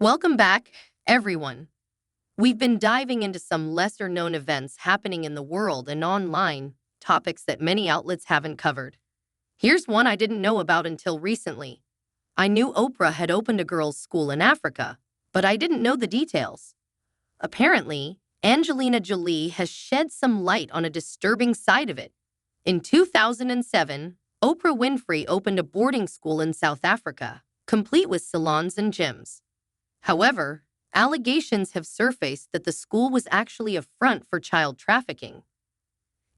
Welcome back, everyone. We've been diving into some lesser-known events happening in the world and online, topics that many outlets haven't covered. Here's one I didn't know about until recently. I knew Oprah had opened a girls' school in Africa, but I didn't know the details. Apparently, Angelina Jolie has shed some light on a disturbing side of it. In 2007, Oprah Winfrey opened a boarding school in South Africa, complete with salons and gyms. However, allegations have surfaced that the school was actually a front for child trafficking.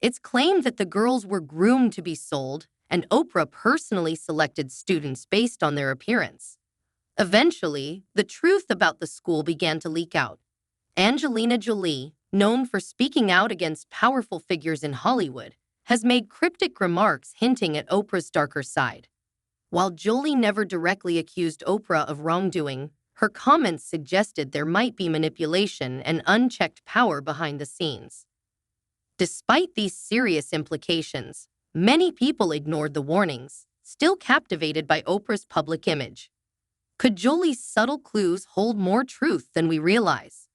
It's claimed that the girls were groomed to be sold, and Oprah personally selected students based on their appearance. Eventually, the truth about the school began to leak out. Angelina Jolie, known for speaking out against powerful figures in Hollywood, has made cryptic remarks hinting at Oprah's darker side. While Jolie never directly accused Oprah of wrongdoing, her comments suggested there might be manipulation and unchecked power behind the scenes. Despite these serious implications, many people ignored the warnings, still captivated by Oprah's public image. Could Jolie's subtle clues hold more truth than we realize?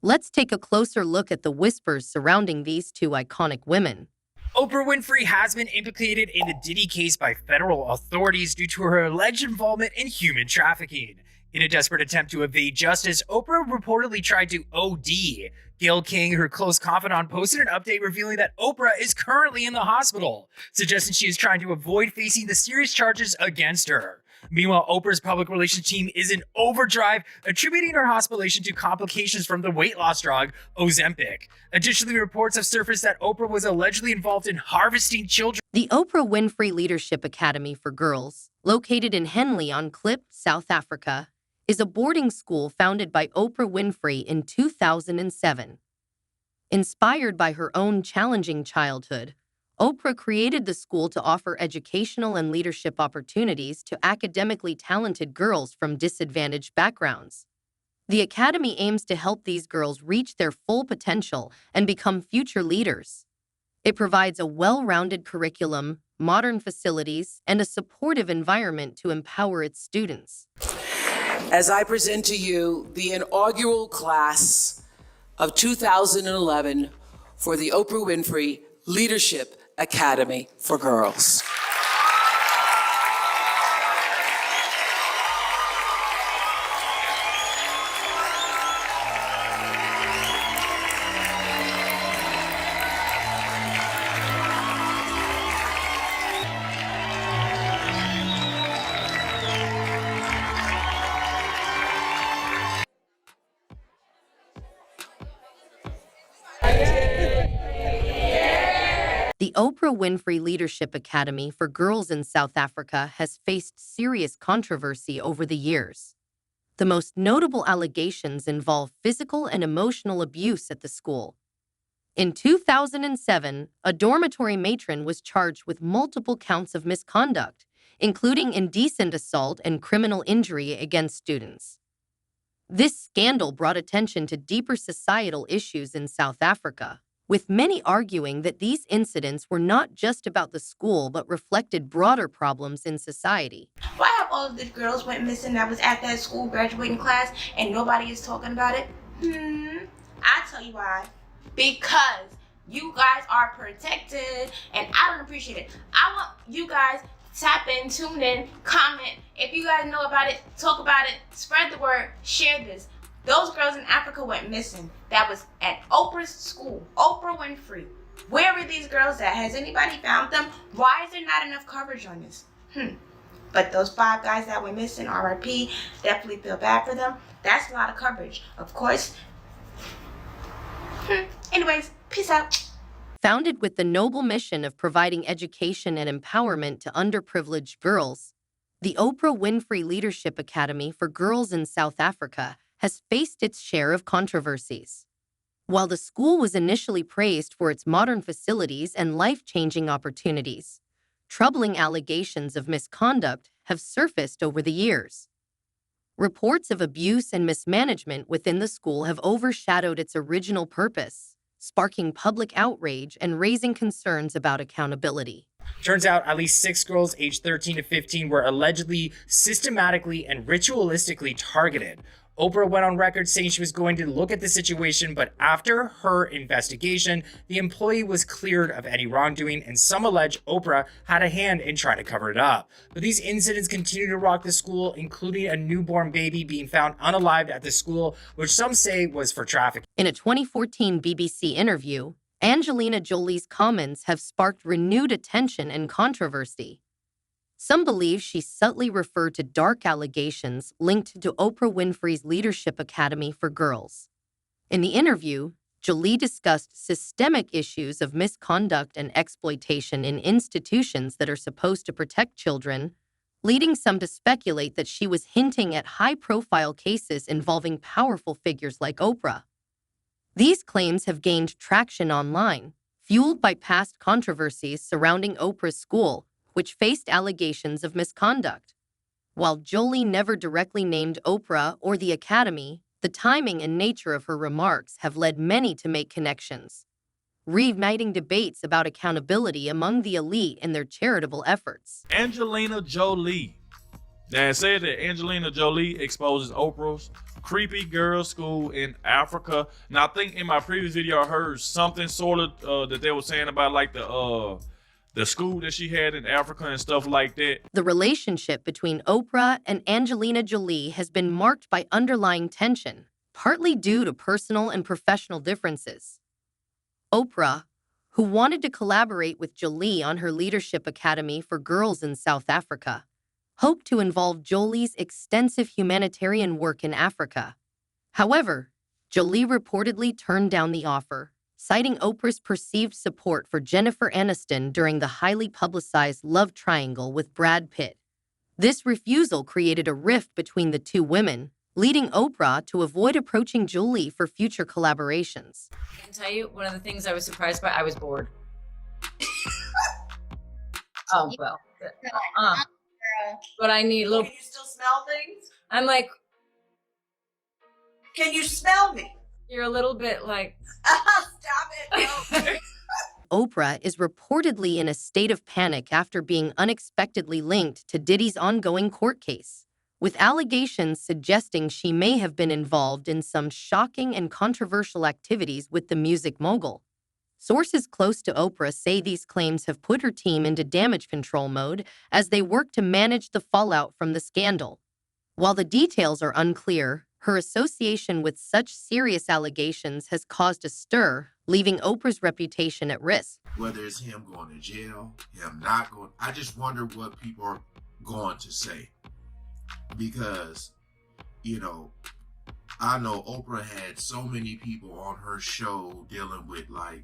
Let's take a closer look at the whispers surrounding these two iconic women. Oprah Winfrey has been implicated in the Diddy case by federal authorities due to her alleged involvement in human trafficking. In a desperate attempt to evade justice, Oprah reportedly tried to OD. Gayle King, her close confidant, posted an update revealing that Oprah is currently in the hospital, suggesting she is trying to avoid facing the serious charges against her. Meanwhile, Oprah's public relations team is in overdrive, attributing her hospitalization to complications from the weight loss drug Ozempic. Additionally, reports have surfaced that Oprah was allegedly involved in harvesting children. The Oprah Winfrey Leadership Academy for Girls, located in Henley on Klip, South Africa, is a boarding school founded by Oprah Winfrey in 2007. Inspired by her own challenging childhood, Oprah created the school to offer educational and leadership opportunities to academically talented girls from disadvantaged backgrounds. The academy aims to help these girls reach their full potential and become future leaders. It provides a well-rounded curriculum, modern facilities, and a supportive environment to empower its students. As I present to you the inaugural class of 2011 for the Oprah Winfrey Leadership Academy for Girls. The Oprah Winfrey Leadership Academy for Girls in South Africa has faced serious controversy over the years. The most notable allegations involve physical and emotional abuse at the school. In 2007, a dormitory matron was charged with multiple counts of misconduct, including indecent assault and criminal injury against students. This scandal brought attention to deeper societal issues in South Africa, with many arguing that these incidents were not just about the school but reflected broader problems in society. Why have all of the girls went missing that was at that school graduating class and nobody is talking about it? I tell you why. Because you guys are protected and I don't appreciate it. I want you guys to tap in, tune in, comment. If you guys know about it, talk about it, spread the word, share this. Those girls in Africa went missing. That was at Oprah's school, Oprah Winfrey. Where were these girls at? Has anybody found them? Why is there not enough coverage on this? But those 5 guys that went missing, RIP, definitely feel bad for them. That's a lot of coverage. Of course. Anyways, peace out. Founded with the noble mission of providing education and empowerment to underprivileged girls, the Oprah Winfrey Leadership Academy for Girls in South Africa has faced its share of controversies. While the school was initially praised for its modern facilities and life-changing opportunities, troubling allegations of misconduct have surfaced over the years. Reports of abuse and mismanagement within the school have overshadowed its original purpose, sparking public outrage and raising concerns about accountability. Turns out at least 6 girls aged 13 to 15 were allegedly systematically and ritualistically targeted. Oprah went on record saying she was going to look at the situation, but after her investigation, the employee was cleared of any wrongdoing, and some allege Oprah had a hand in trying to cover it up. But these incidents continue to rock the school, including a newborn baby being found unalived at the school, which some say was for trafficking. In a 2014 BBC interview, Angelina Jolie's comments have sparked renewed attention and controversy. Some believe she subtly referred to dark allegations linked to Oprah Winfrey's Leadership Academy for Girls. In the interview, Jolie discussed systemic issues of misconduct and exploitation in institutions that are supposed to protect children, leading some to speculate that she was hinting at high-profile cases involving powerful figures like Oprah. These claims have gained traction online, fueled by past controversies surrounding Oprah's school, which faced allegations of misconduct. While Jolie never directly named Oprah or the Academy, the timing and nature of her remarks have led many to make connections, reigniting debates about accountability among the elite and their charitable efforts. Angelina Jolie. Now, it said that Angelina Jolie exposes Oprah's creepy girls' school in Africa. Now, I think in my previous video, I heard something sort of that they were saying about like the school that she had in Africa and stuff like that. The relationship between Oprah and Angelina Jolie has been marked by underlying tension, partly due to personal and professional differences. Oprah, who wanted to collaborate with Jolie on her Leadership Academy for Girls in South Africa, hoped to involve Jolie's extensive humanitarian work in Africa. However, Jolie reportedly turned down the offer, citing Oprah's perceived support for Jennifer Aniston during the highly publicized love triangle with Brad Pitt. This refusal created a rift between the two women, leading Oprah to avoid approaching Jolie for future collaborations. I can tell you, one of the things I was surprised by, I was bored. Oh, well. But I need a little... Can you still smell things? I'm like... Can you smell me? You're a little bit like... Stop it. No. Oprah is reportedly in a state of panic after being unexpectedly linked to Diddy's ongoing court case, with allegations suggesting she may have been involved in some shocking and controversial activities with the music mogul. Sources close to Oprah say these claims have put her team into damage control mode as they work to manage the fallout from the scandal. While the details are unclear, her association with such serious allegations has caused a stir, leaving Oprah's reputation at risk. Whether it's him going to jail, him not going, I just wonder what people are going to say. Because, you know, I know Oprah had so many people on her show dealing with, like,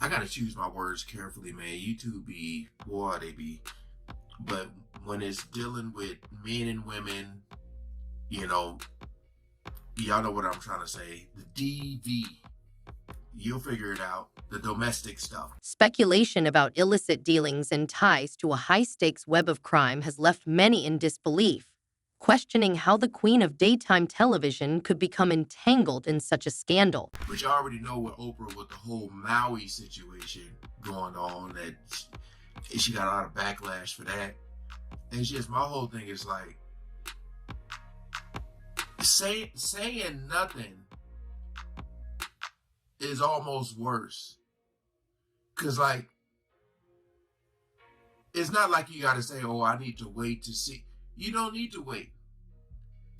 I gotta choose my words carefully, man. YouTube be, boy, they be. But when it's dealing with men and women, you know, y'all know what I'm trying to say. The DV, you'll figure it out. The domestic stuff. Speculation about illicit dealings and ties to a high-stakes web of crime has left many in disbelief, questioning how the queen of daytime television could become entangled in such a scandal. But you already know with Oprah, with the whole Maui situation going on, that she got a lot of backlash for that. And it's just, my whole thing is like, saying nothing is almost worse. Cause like, it's not like you gotta say, oh, I need to wait to see. You don't need to wait.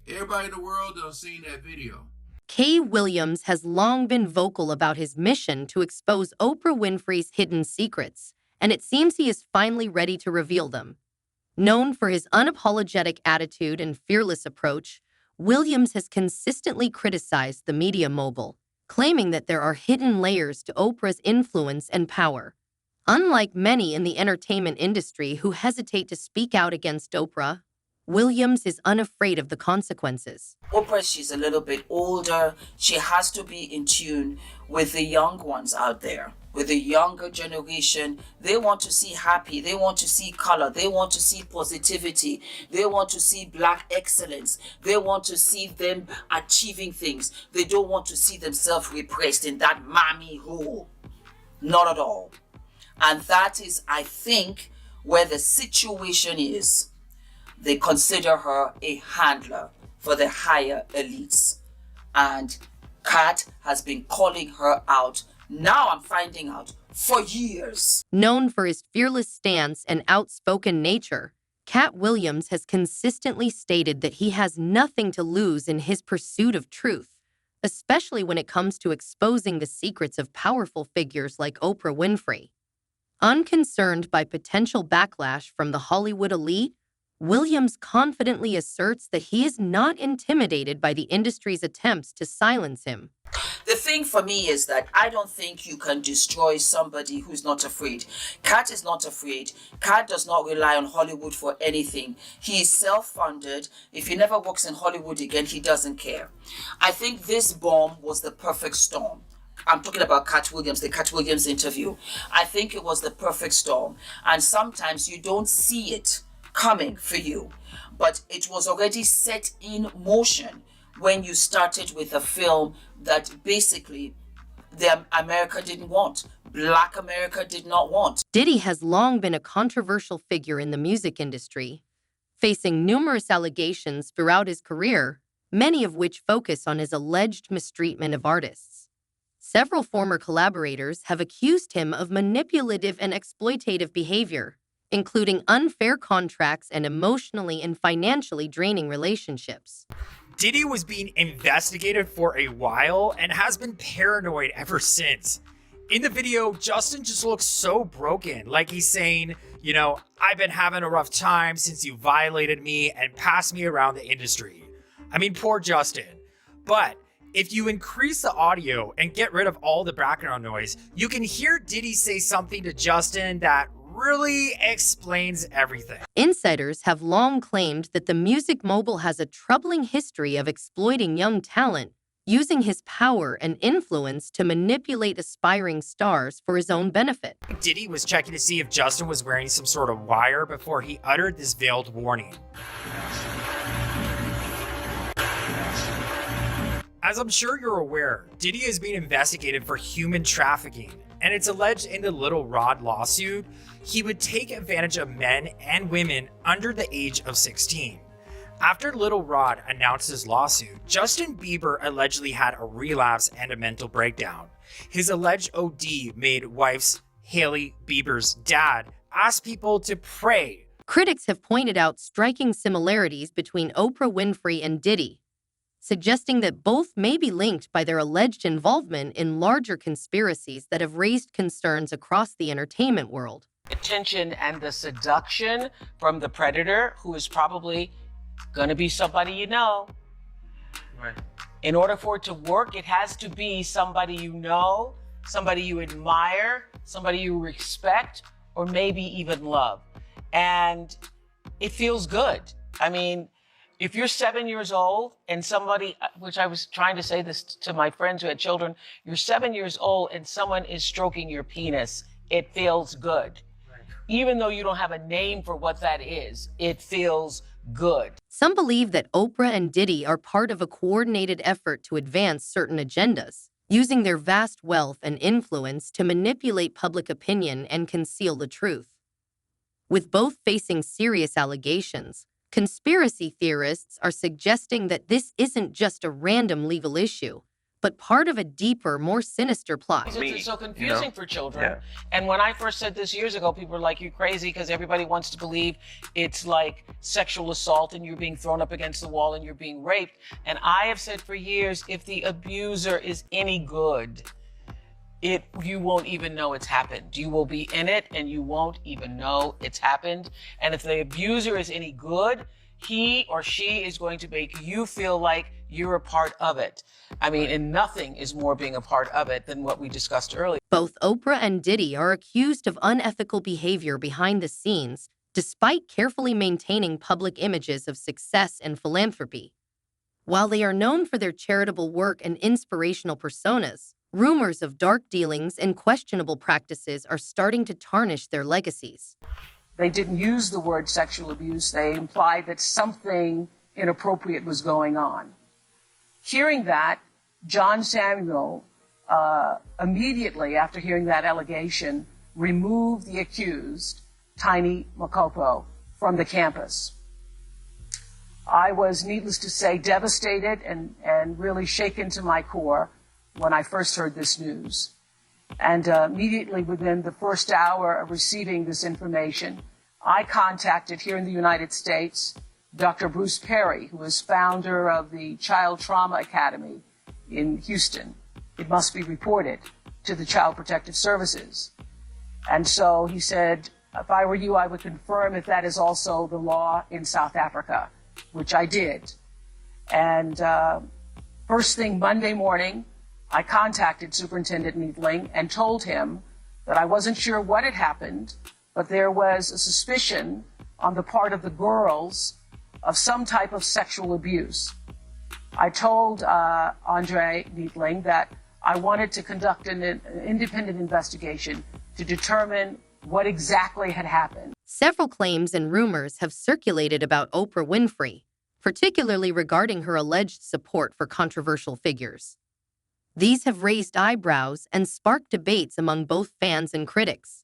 Everybody in the world done seen that video. Kay Williams has long been vocal about his mission to expose Oprah Winfrey's hidden secrets, and it seems he is finally ready to reveal them. Known for his unapologetic attitude and fearless approach, Williams has consistently criticized the media mogul, claiming that there are hidden layers to Oprah's influence and power. Unlike many in the entertainment industry who hesitate to speak out against Oprah, Williams is unafraid of the consequences. Oprah, she's a little bit older. She has to be in tune with the young ones out there, with the younger generation. They want to see happy. They want to see color. They want to see positivity. They want to see Black excellence. They want to see them achieving things. They don't want to see themselves repressed in that mommy hole. Not at all. And that is, I think, where the situation is. They consider her a handler for the higher elites. And Kat has been calling her out. Now I'm finding out for years. Known for his fearless stance and outspoken nature, Cat Williams has consistently stated that he has nothing to lose in his pursuit of truth, especially when it comes to exposing the secrets of powerful figures like Oprah Winfrey. Unconcerned by potential backlash from the Hollywood elite, Williams confidently asserts that he is not intimidated by the industry's attempts to silence him. The thing for me is that I don't think you can destroy somebody who's not afraid. Kat is not afraid. Kat does not rely on Hollywood for anything. He is self-funded. If he never works in Hollywood again, he doesn't care. I think this bomb was the perfect storm. I'm talking about Cat Williams, the Cat Williams interview. I think it was the perfect storm. And sometimes you don't see it coming for you, but it was already set in motion when you started with a film that basically the America didn't want. Black America did not want. Diddy has long been a controversial figure in the music industry, facing numerous allegations throughout his career, many of which focus on his alleged mistreatment of artists. Several former collaborators have accused him of manipulative and exploitative behavior, including unfair contracts and emotionally and financially draining relationships. Diddy was being investigated for a while and has been paranoid ever since. In the video, Justin just looks so broken, like he's saying, you know, I've been having a rough time since you violated me and passed me around the industry. I mean, poor Justin. But if you increase the audio and get rid of all the background noise, you can hear Diddy say something to Justin that really explains everything. Insiders have long claimed that the music mogul has a troubling history of exploiting young talent, using his power and influence to manipulate aspiring stars for his own benefit. Diddy was checking to see if Justin was wearing some sort of wire before he uttered this veiled warning. As I'm sure you're aware, Diddy is being investigated for human trafficking, and it's alleged in the Little Rod lawsuit, he would take advantage of men and women under the age of 16. After Little Rod announced his lawsuit, Justin Bieber allegedly had a relapse and a mental breakdown. His alleged OD made wife's Hailey Bieber's dad ask people to pray. Critics have pointed out striking similarities between Oprah Winfrey and Diddy, suggesting that both may be linked by their alleged involvement in larger conspiracies that have raised concerns across the entertainment world. Attention and the seduction from the predator, who is probably going to be somebody you know. Right. In order for it to work, it has to be somebody you know, somebody you admire, somebody you respect, or maybe even love. And it feels good. I mean, if you're 7 years old and somebody, which I was trying to say this to my friends who had children, you're 7 years old and someone is stroking your penis, it feels good. Right. Even though you don't have a name for what that is, it feels good. Some believe that Oprah and Diddy are part of a coordinated effort to advance certain agendas, using their vast wealth and influence to manipulate public opinion and conceal the truth. With both facing serious allegations, conspiracy theorists are suggesting that this isn't just a random legal issue, but part of a deeper, more sinister plot. It's so confusing for children. Yeah. And when I first said this years ago, people were like, you're crazy, because everybody wants to believe it's like sexual assault and you're being thrown up against the wall and you're being raped. And I have said for years, if the abuser is any good, you won't even know it's happened. You will be in it and you won't even know it's happened. And if the abuser is any good, he or she is going to make you feel like you're a part of it. I mean, and nothing is more being a part of it than what we discussed earlier. Both Oprah and Diddy are accused of unethical behavior behind the scenes, despite carefully maintaining public images of success and philanthropy. While they are known for their charitable work and inspirational personas, rumors of dark dealings and questionable practices are starting to tarnish their legacies. They didn't use the word sexual abuse. They implied that something inappropriate was going on. Hearing that, John Samuel, immediately after hearing that allegation, removed the accused, Tiny Makopo, from the campus. I was, needless to say, devastated and really shaken to my core when I first heard this news. And immediately within the first hour of receiving this information, I contacted here in the United States Dr. Bruce Perry, who is founder of the Child Trauma Academy in Houston. It must be reported to the Child Protective Services. And so he said, if I were you, I would confirm if that is also the law in South Africa, which I did. And first thing Monday morning, I contacted Superintendent Needling and told him that I wasn't sure what had happened, but there was a suspicion on the part of the girls of some type of sexual abuse. I told Andre Needling that I wanted to conduct an independent investigation to determine what exactly had happened. Several claims and rumors have circulated about Oprah Winfrey, particularly regarding her alleged support for controversial figures. These have raised eyebrows and sparked debates among both fans and critics.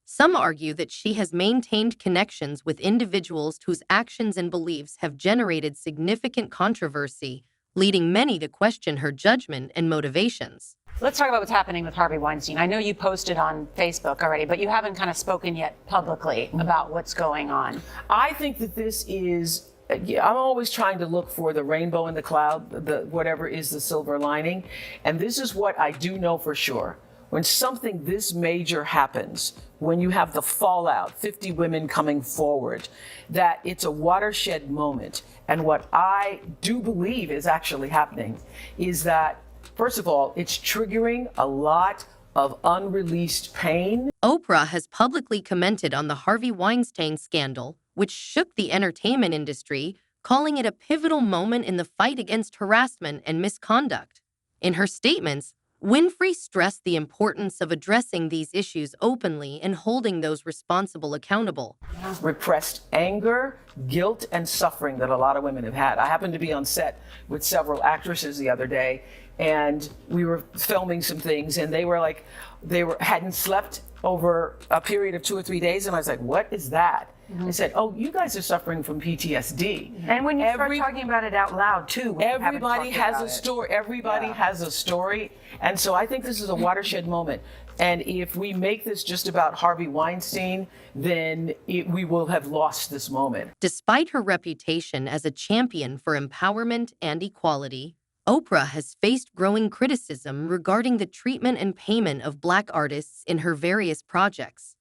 Some argue that she has maintained connections with individuals whose actions and beliefs have generated significant controversy, leading many to question her judgment and motivations. Let's talk about what's happening with Harvey Weinstein. I know you posted on Facebook already, but you haven't kind of spoken yet publicly about what's going on. I think that this is, I'm always trying to look for the rainbow in the cloud, whatever is the silver lining. And this is what I do know for sure. When something this major happens, when you have the fallout, 50 women coming forward, that it's a watershed moment. And what I do believe is actually happening is that, first of all, it's triggering a lot of unreleased pain. Oprah has publicly commented on the Harvey Weinstein scandal, which shook the entertainment industry, calling it a pivotal moment in the fight against harassment and misconduct. In her statements, Winfrey stressed the importance of addressing these issues openly and holding those responsible accountable. Repressed anger, guilt, and suffering that a lot of women have had. I happened to be on set with several actresses the other day, and we were filming some things, and they hadn't slept over a period of 2 or 3 days, and I was like, what is that? I said, oh, you guys are suffering from PTSD. And when you start talking about it out loud, too. Everybody has a story. Everybody has a story. And so I think this is a watershed moment. And if we make this just about Harvey Weinstein, then we will have lost this moment. Despite her reputation as a champion for empowerment and equality, Oprah has faced growing criticism regarding the treatment and payment of Black artists in her various projects.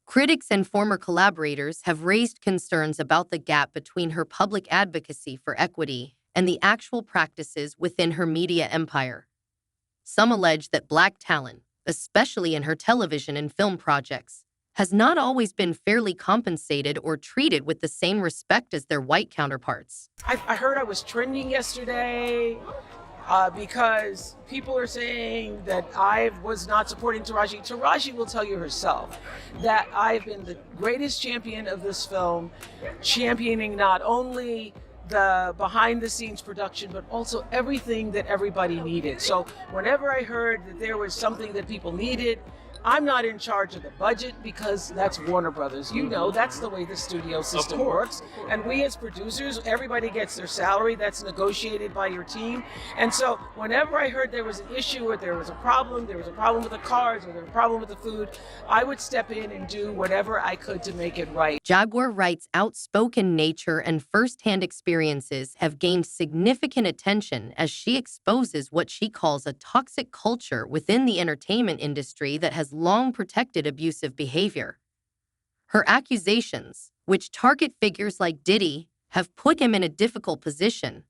Critics and former collaborators have raised concerns about the gap between her public advocacy for equity and the actual practices within her media empire. Some allege that Black talent, especially in her television and film projects, has not always been fairly compensated or treated with the same respect as their white counterparts. I heard I was trending yesterday because people are saying that I was not supporting Taraji. Taraji will tell you herself that I've been the greatest champion of this film, championing not only the behind the scenes production, but also everything that everybody needed. So whenever I heard that there was something that people needed, I'm not in charge of the budget because that's Warner Brothers. You know, that's the way the studio system works. And we as producers, everybody gets their salary. That's negotiated by your team. And so whenever I heard there was an issue or there was a problem with the cars or there was a problem with the food, I would step in and do whatever I could to make it right. Jaguar Wright's outspoken nature and firsthand experiences have gained significant attention as she exposes what she calls a toxic culture within the entertainment industry that has long protected abusive behavior. Her accusations, which target figures like Diddy, have put him in a difficult position,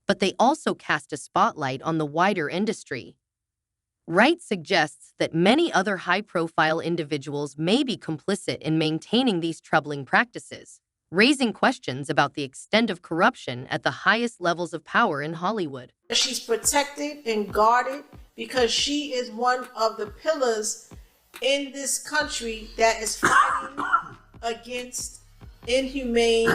but they also cast a spotlight on the wider industry. Wright suggests that many other high-profile individuals may be complicit in maintaining these troubling practices, raising questions about the extent of corruption at the highest levels of power in Hollywood. She's protected and guarded because she is one of the pillars in this country that is fighting against inhumane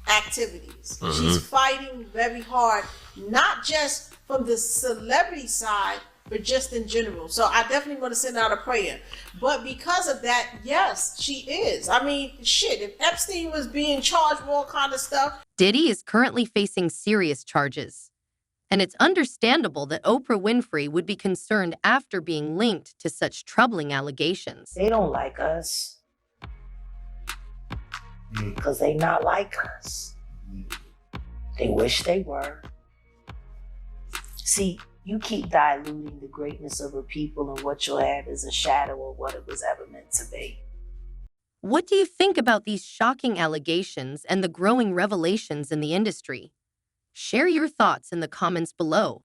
activities. She's fighting very hard, not just from the celebrity side, but just in general. So I definitely want to send out a prayer. But because of that, yes, she is. I mean, shit, if Epstein was being charged with all kind of stuff. Diddy is currently facing serious charges. And it's understandable that Oprah Winfrey would be concerned after being linked to such troubling allegations. They don't like us because they not like us. They wish they were. See, you keep diluting the greatness of a people, and what you'll have is a shadow of what it was ever meant to be. What do you think about these shocking allegations and the growing revelations in the industry? Share your thoughts in the comments below.